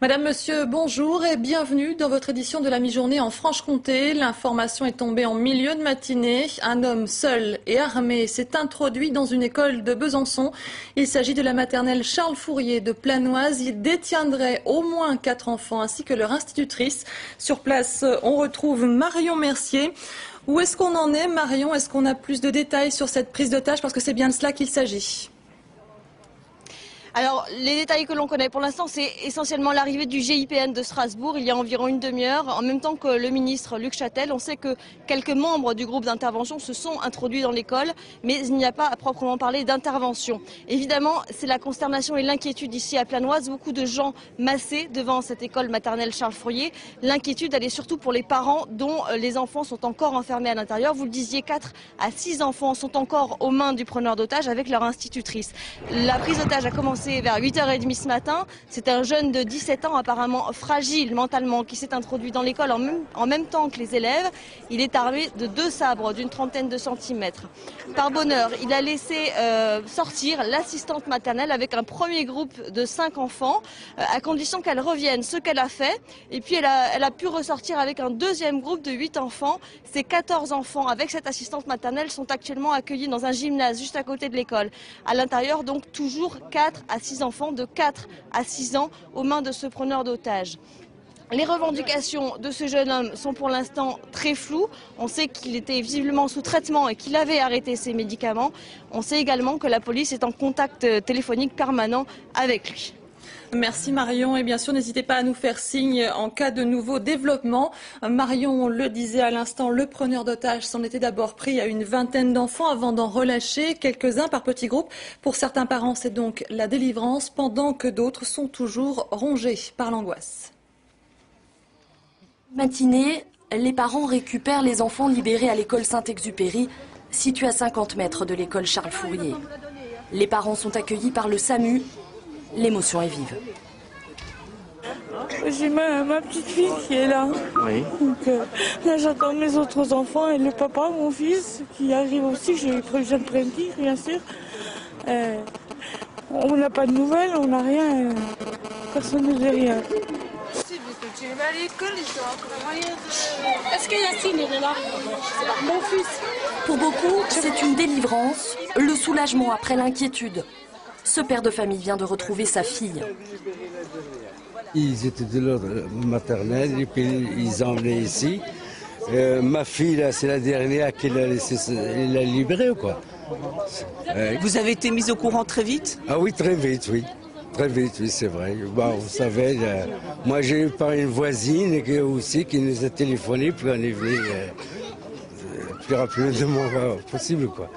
Madame, Monsieur, bonjour et bienvenue dans votre édition de la mi-journée en Franche-Comté. L'information est tombée en milieu de matinée. Un homme seul et armé s'est introduit dans une école de Besançon. Il s'agit de la maternelle Charles Fourier de Planoise. Il détiendrait au moins 4 enfants ainsi que leur institutrice. Sur place, on retrouve Marion Mercier. Où est-ce qu'on en est, Marion? Est-ce qu'on a plus de détails sur cette prise d'otage? Parce que c'est bien de cela qu'il s'agit. Alors, les détails que l'on connaît pour l'instant, c'est essentiellement l'arrivée du GIPN de Strasbourg il y a environ une demi-heure, en même temps que le ministre Luc Châtel. On sait que quelques membres du groupe d'intervention se sont introduits dans l'école, mais il n'y a pas à proprement parler d'intervention. Évidemment, c'est la consternation et l'inquiétude ici à Planoise. Beaucoup de gens massés devant cette école maternelle Charles Fourier. L'inquiétude, elle est surtout pour les parents dont les enfants sont encore enfermés à l'intérieur. Vous le disiez, 4 à 6 enfants sont encore aux mains du preneur d'otage avec leur institutrice. La prise d'otage a commencé vers 8h30 ce matin. C'est un jeune de 17 ans apparemment fragile mentalement qui s'est introduit dans l'école en même temps que les élèves. Il est armé de 2 sabres d'une trentaine de centimètres. Par bonheur, il a laissé sortir l'assistante maternelle avec un premier groupe de 5 enfants à condition qu'elle revienne, ce qu'elle a fait. Et puis elle a pu ressortir avec un deuxième groupe de 8 enfants. Ces 14 enfants avec cette assistante maternelle sont actuellement accueillis dans un gymnase juste à côté de l'école. À l'intérieur, donc, toujours 4 à 6 enfants de 4 à 6 ans aux mains de ce preneur d'otages. Les revendications de ce jeune homme sont pour l'instant très floues. On sait qu'il était visiblement sous traitement et qu'il avait arrêté ses médicaments. On sait également que la police est en contact téléphonique permanent avec lui. Merci Marion et bien sûr n'hésitez pas à nous faire signe en cas de nouveau développement. Marion le disait à l'instant, le preneur d'otages s'en était d'abord pris à une vingtaine d'enfants avant d'en relâcher quelques-uns par petits groupes. Pour certains parents, c'est donc la délivrance pendant que d'autres sont toujours rongés par l'angoisse. Matinée, les parents récupèrent les enfants libérés à l'école Saint-Exupéry, située à 50 mètres de l'école Charles Fourier. Les parents sont accueillis par le SAMU. L'émotion est vive. J'ai ma petite fille qui est là. Oui. Donc, là, j'attends mes autres enfants et le papa, mon fils, qui arrive aussi. Je viens de prévenir, bien sûr. On n'a pas de nouvelles, on n'a rien. Personne ne dit rien. Est-ce que Yacine est là? Mon fils. Pour beaucoup, c'est une délivrance, le soulagement après l'inquiétude. Ce père de famille vient de retrouver sa fille. Ils étaient de l'ordre maternel et puis ils emmenaient ici. Ma fille, là, c'est la dernière qu'il a laissé, il l'a libérée, quoi. Vous avez été mise au courant très vite? Ah oui, très vite, oui. Très vite, oui, c'est vrai. Bon, vous savez, moi j'ai eu par une voisine qui nous a téléphoné, puis on est venu le plus rapidement possible, quoi.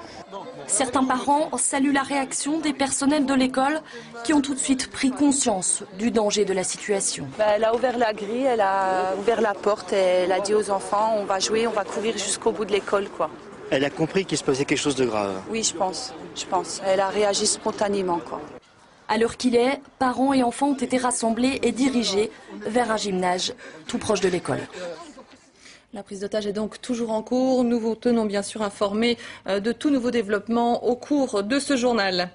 Certains parents saluent la réaction des personnels de l'école qui ont tout de suite pris conscience du danger de la situation. Elle a ouvert la grille, elle a ouvert la porte et elle a dit aux enfants on va jouer, on va courir jusqu'au bout de l'école, quoi. Elle a compris qu'il se passait quelque chose de grave. Oui, je pense. Elle a réagi spontanément, quoi. À l'heure qu'il est, parents et enfants ont été rassemblés et dirigés vers un gymnase tout proche de l'école. La prise d'otage est donc toujours en cours. Nous vous tenons bien sûr informés de tout nouveau développement au cours de ce journal.